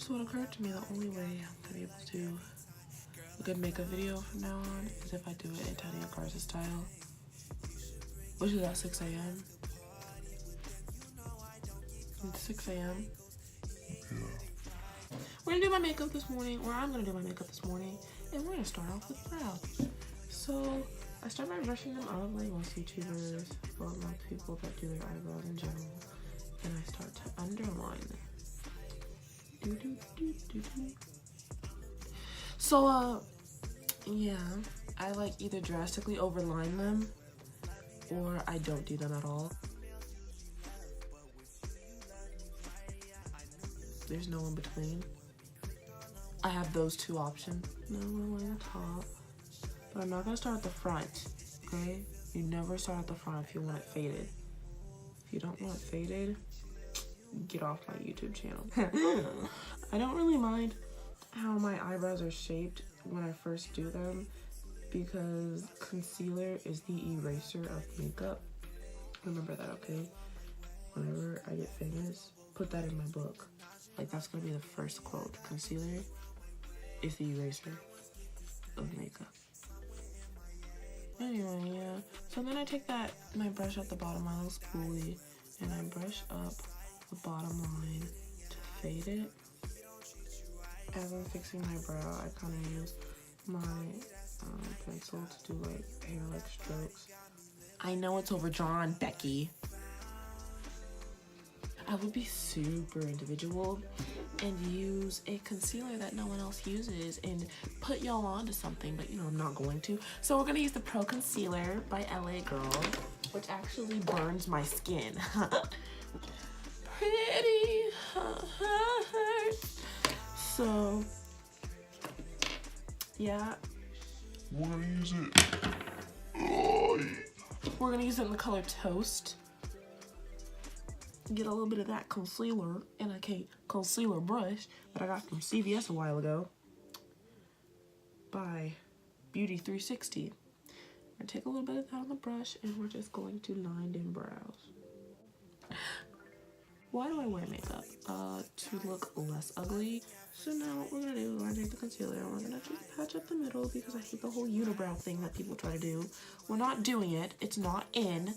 So it occurred to me the only way I'm gonna be able to do a good makeup video from now on is if I do it in Tanya Garza style, which is at 6 a.m. It's 6 a.m. We're gonna do my makeup this morning, or I'm gonna do my makeup this morning, and we're gonna start off with brows. So I start by brushing them up like most YouTubers, or most people that do their eyebrows in general, and I start to underline them. So yeah, I like either drastically overline them or I don't do them at all. There's no in between. I have those two options. No, I'm going on top, but I'm not gonna start at the front, okay? You never start at the front if you want it faded. If you don't want it faded, get off my YouTube channel. I don't really mind how my eyebrows are shaped when I first do them because concealer is the eraser of makeup. Remember that, okay? Whenever I get famous, put that in my book. Like, that's gonna be the first quote. Concealer is the eraser of makeup. Anyway, yeah. So then I take my brush at the bottom, my little spoolie, and I brush up the bottom line to fade it. As I'm fixing my brow, I kind of use my pencil to do like hair-like strokes. I know it's overdrawn, Becky. I would be super individual and use a concealer that no one else uses and put y'all onto something, but you know I'm not going to. So we're gonna use the Pro Concealer by LA Girl, which actually burns my skin. Pretty so yeah, we're gonna use it. Oh, yeah. We're gonna use it in the color Toast. Get a little bit of that concealer in a concealer brush that I got from CVS a while ago by Beauty 360. I'm gonna take a little bit of that on the brush and we're just going to line in brows. Why do I wear makeup? To look less ugly. So now what we're gonna do is we're gonna take the concealer and we're gonna just patch up the middle because I hate the whole unibrow thing that people try to do. We're not doing it. It's not in.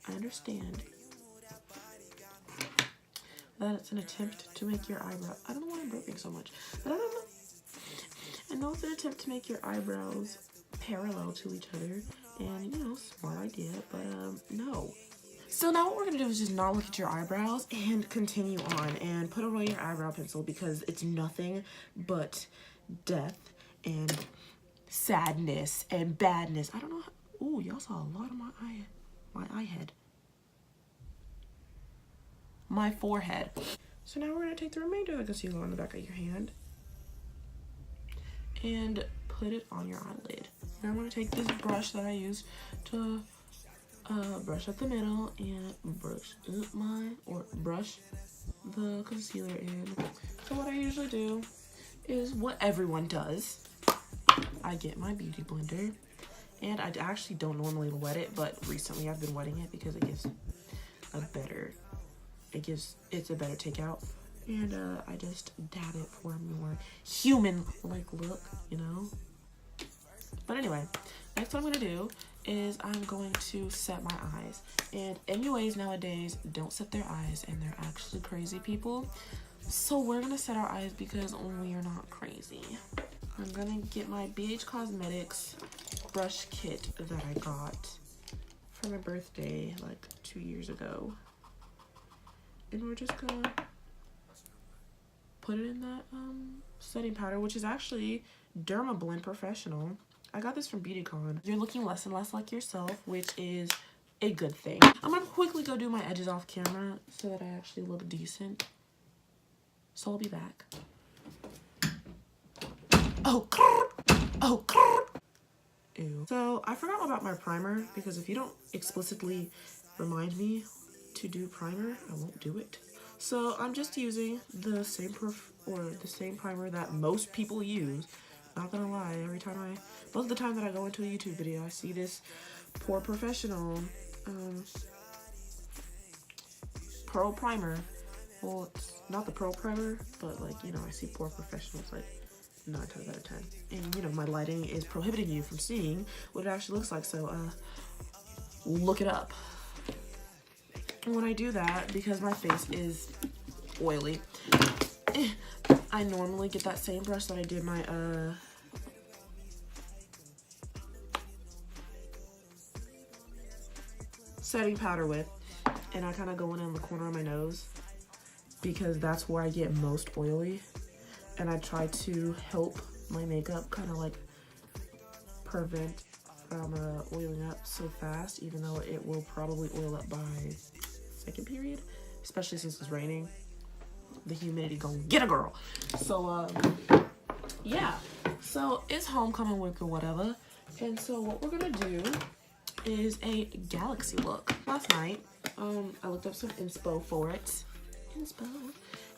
I understand that it's an attempt to make your eyebrow. I don't know why I'm burping so much, but I don't know. I know it's an attempt to make your eyebrows parallel to each other, and you know, smart idea, but no. So now what we're gonna do is just not look at your eyebrows and continue on and put away your eyebrow pencil because it's nothing but death and sadness and badness. I don't know. Ooh, y'all saw a lot of my eye head. My forehead. So now we're gonna take the remainder of the concealer on the back of your hand and put it on your eyelid. Now I'm gonna take this brush that I use to brush up the middle and brush the concealer in. So what I usually do is what everyone does. I get my beauty blender, and I actually don't normally wet it, but recently I've been wetting it because it gives a better takeout, and I just dab it for a more human-like look, you know. But anyway, next what I'm gonna do is I'm going to set my eyes. And anyways, nowadays don't set their eyes, and they're actually crazy people. So we're gonna set our eyes because we are not crazy. I'm gonna get my BH Cosmetics brush kit that I got for my birthday like 2 years ago. And we're just gonna put it in that setting powder, which is actually Derma Blend Professional. I got this from BeautyCon. You're looking less and less like yourself, which is a good thing. I'm gonna quickly go do my edges off camera so that I actually look decent. So I'll be back. Ew. So I forgot about my primer because if you don't explicitly remind me to do primer, I won't do it. So I'm just using the same primer that most people use. Not gonna lie, most of the time that I go into a YouTube video, I see this Pore Professional Pearl Primer well, it's not the Pro Primer, but like, you know, I see poor professionals like 9 times out of 10. And you know, my lighting is prohibiting you from seeing what it actually looks like, so look it up. And when I do that, because my face is oily, I normally get that same brush that I did my setting powder with, and I kind of go in the corner of my nose because that's where I get most oily, and I try to help my makeup kind of like prevent from oiling up so fast, even though it will probably oil up by second period, especially since it's raining. The humidity gonna get a girl. So yeah, so it's homecoming week or whatever, and so what we're gonna do is a galaxy look. Last night I looked up some inspo for it,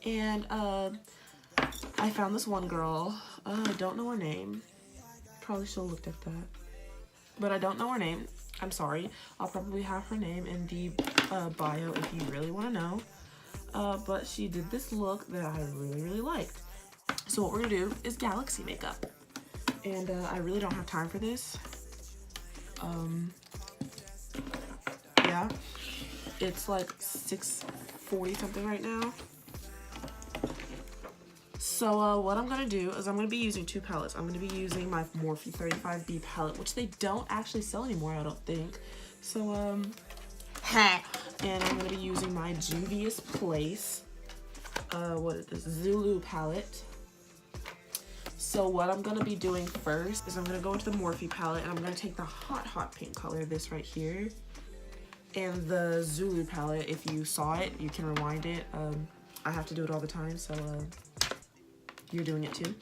and I found this one girl. I don't know her name, probably should have looked at that, but I don't know her name. I'm sorry. I'll probably have her name in the bio if you really want to know. But she did this look that I really liked. So what we're gonna do is galaxy makeup, and I really don't have time for this. Yeah, it's like 6:40 something right now. So what I'm gonna do is I'm gonna be using 2 palettes. I'm gonna be using my Morphe 35B palette, which they don't actually sell anymore, I don't think. So and I'm gonna be using my Juvia's Place, what is this, Zulu palette. So what I'm gonna be doing first is I'm gonna go into the Morphe palette, and I'm gonna take the hot pink color, this right here, and the Zulu palette. If you saw it, you can rewind it. I have to do it all the time, so you're doing it too.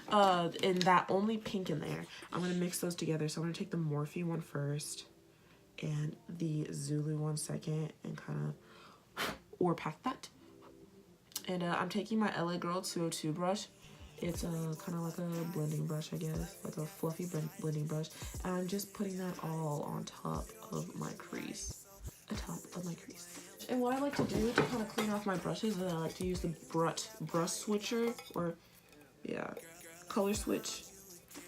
And that only pink in there, I'm gonna mix those together. So I'm gonna take the Morphe one first and the Zulu one second, and kind of or pack that. And I'm taking my LA Girl 202 brush. It's kind of like a blending brush, I guess, like a fluffy blending brush, and I'm just putting that all on top of my crease, And what I like to do to kind of clean off my brushes is I like to use the brush switcher, or yeah, color switch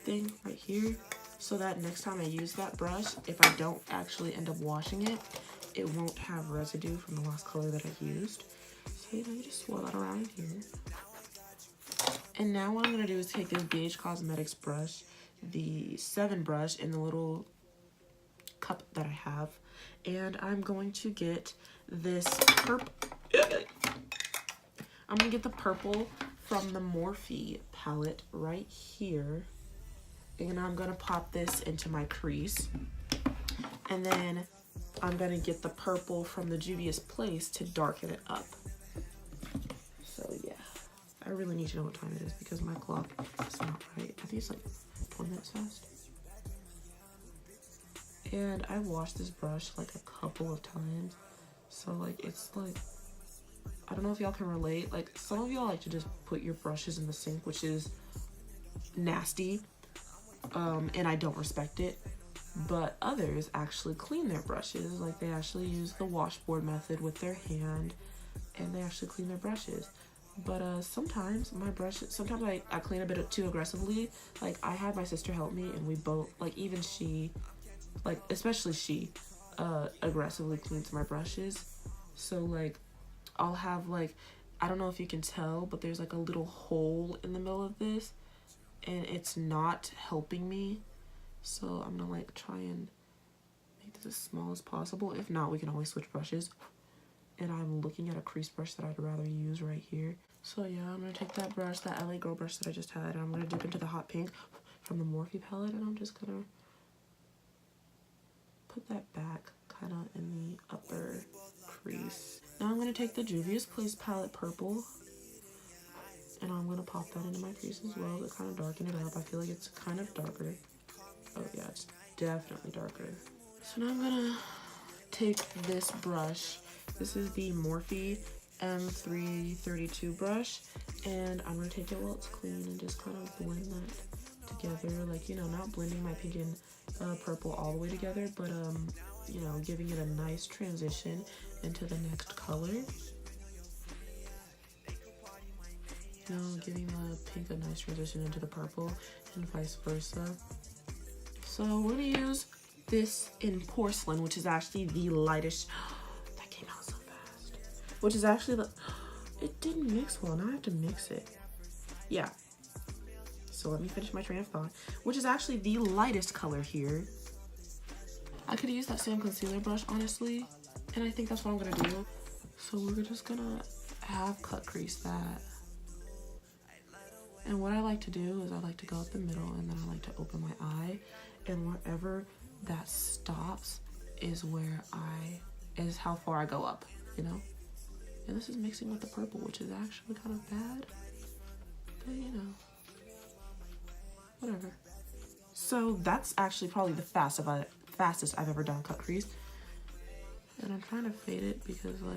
thing right here, so that next time I use that brush, if I don't actually end up washing it, it won't have residue from the last color that I used. So you know, you just swirl that around in here. And now what I'm going to do is take this BH Cosmetics brush, the 7 brush in the little cup that I have, and I'm going to get this purple. I'm going to get the purple from the Morphe palette right here, and I'm going to pop this into my crease. And then I'm going to get the purple from the Juvia's Place to darken it up. So yeah. I really need to know what time it is because my clock is not right. I think it's like 20 minutes fast. And I washed this brush like a couple of times. So like, it's like, I don't know if y'all can relate. Like, some of y'all like to just put your brushes in the sink, which is nasty. And I don't respect it. But others actually clean their brushes. Like, they actually use the washboard method with their hand, and they actually clean their brushes. But sometimes my brushes, sometimes I clean a bit too aggressively. Like, I had my sister help me, and we both, like, even she, like, especially she, aggressively cleans my brushes. So like, I'll have like, I don't know if you can tell, but there's like a little hole in the middle of this, and it's not helping me. So I'm gonna like try and make this as small as possible. If not, we can always switch brushes. And I'm looking at a crease brush that I'd rather use right here. So yeah, I'm gonna take that brush, that LA Girl brush that I just had, and I'm gonna dip into the hot pink from the Morphe palette, and I'm just gonna put that back kind of in the upper crease. Now I'm gonna take the Juvia's Place palette purple, and I'm gonna pop that into my crease as well to kind of darken it up. I feel like it's kind of darker. Oh yeah, it's definitely darker. So now I'm gonna take this brush. This is the Morphe M332 brush, and I'm gonna take it while it's clean and just kind of blend that together. Like, you know, not blending my pink and purple all the way together, but you know, giving it a nice transition into the next color. you know, giving the pink a nice transition into the purple and vice versa. So we're gonna use this in porcelain, which is actually the lightest. That came out so fast. Which is actually the, it didn't mix well. Now I have to mix it. Yeah. So let me finish my train of thought, which is actually the lightest color here. I could use that same concealer brush, honestly, and I think that's what I'm gonna do. So we're just gonna have cut crease that. And what I like to do is I like to go up the middle, and then I like to open my eye, and wherever that stops is where is how far I go up, you know? And this is mixing with the purple, which is actually kind of bad, but you know, whatever. So that's actually probably the fastest I've ever done cut crease. And I'm trying to fade it because like